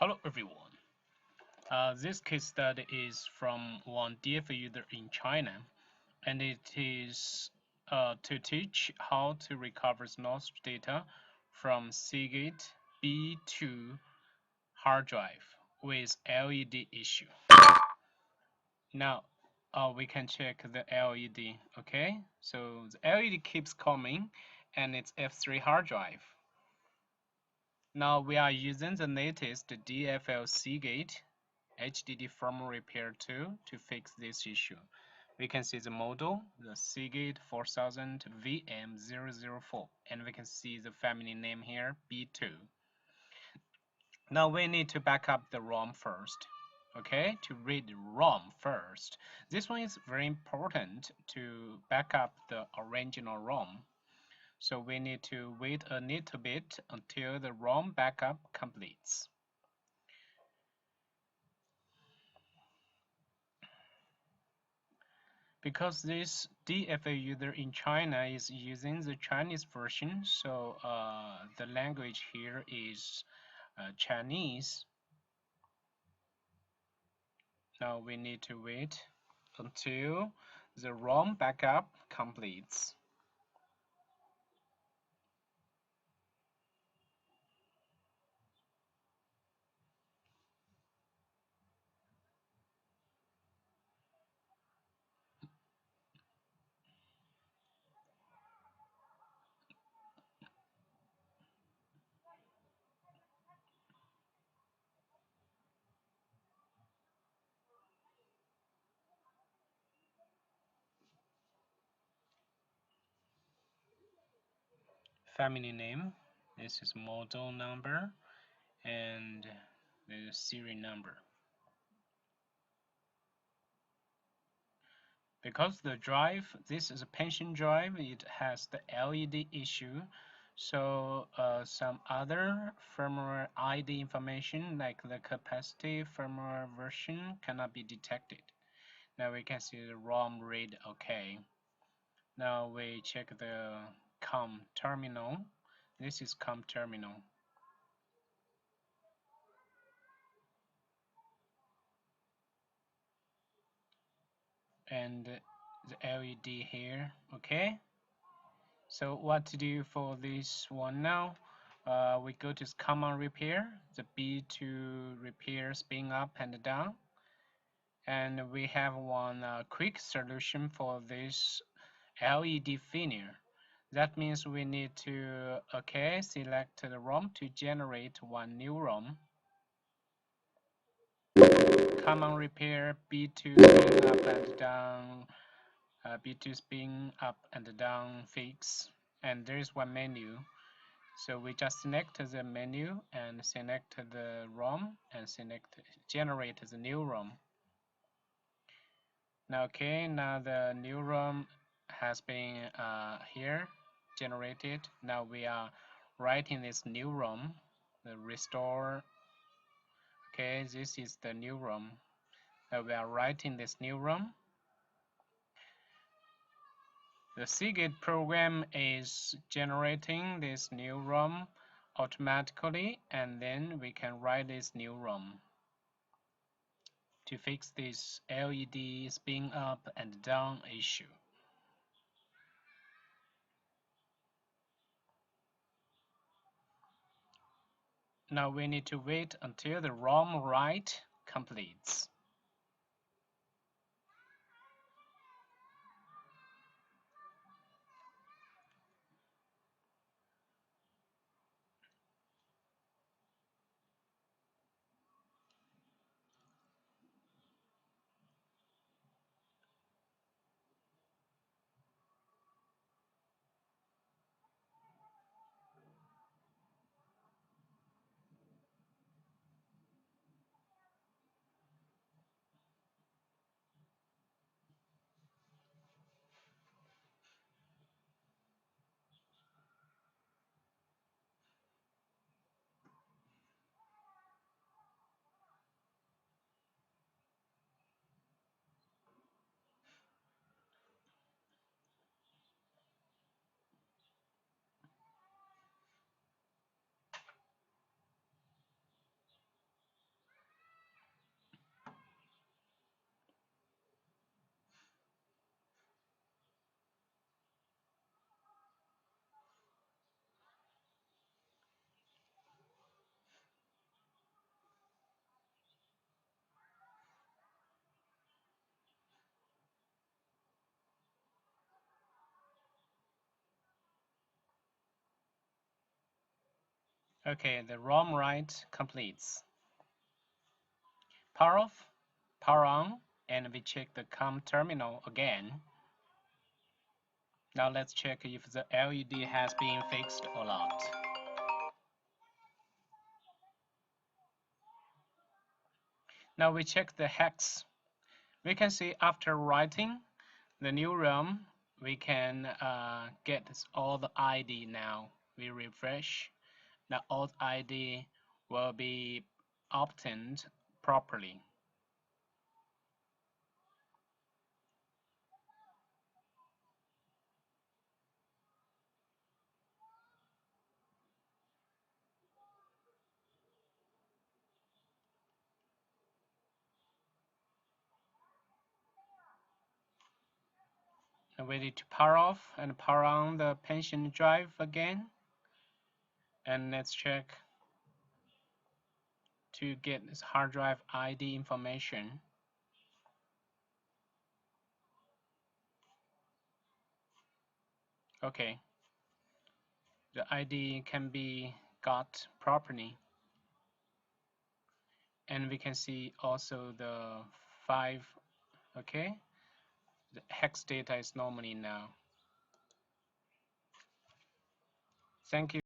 Hello everyone. This case study is from one DF user in China, and it is to teach how to recover lost data from SEAGATE B2 hard drive with LED issue. Now we can check the LED. Okay, so the LED keeps coming, and it's F3 hard drive. Now we are using the latest DFL SEAGATE HDD firmware repair tool to fix this issue. We can see the model, the SEAGATE4000VM004, and we can see the family name here, B2. Now we need to back up the ROM first. Okay, to read the ROM first. This one is very important to back up the original ROM. So we need to wait a little bit until the ROM backup completes. Because this DFA user in China is using the Chinese version, so the language here is Chinese. Now we need to wait until the ROM backup completes. Family name, this is model number, and the serial number. Because the drive, this is a pension drive, it has the LED issue, so some other firmware ID information like the capacity firmware version cannot be detected. Now we can see the ROM read OK. Now we check the COM terminal. This is COM terminal. And the LED here, okay? So what to do for this one now? We go to command repair, the B2 repair spin up and down, and we have one quick solution for this LED failure. That means we need to select the ROM to generate one new ROM. Command repair B2 spin up and down, B2 spin up and down fix, and there is one menu. So we just select the menu and select the ROM and generate the new ROM. Now now the new ROM has been here generated. Now we are writing this new ROM, the restore. Okay, this is the new ROM. Now we are writing this new ROM. The SEAGATE program is generating this new ROM automatically, and then we can write this new ROM to fix this LED spin up and down issue. Now we need to wait until the ROM write completes. Okay, the ROM write completes. Power off, power on, and we check the COM terminal again. Now let's check if the LED has been fixed or not. Now we check the hex. We can see after writing the new ROM, we can get all the ID now. We refresh. Now all the ID will be obtained properly. Now we need to power off and power on the pension drive again. And let's check to get this hard drive ID information. Okay, the ID can be got properly, and we can see also the 5. Okay, the hex data is normally now. Thank you.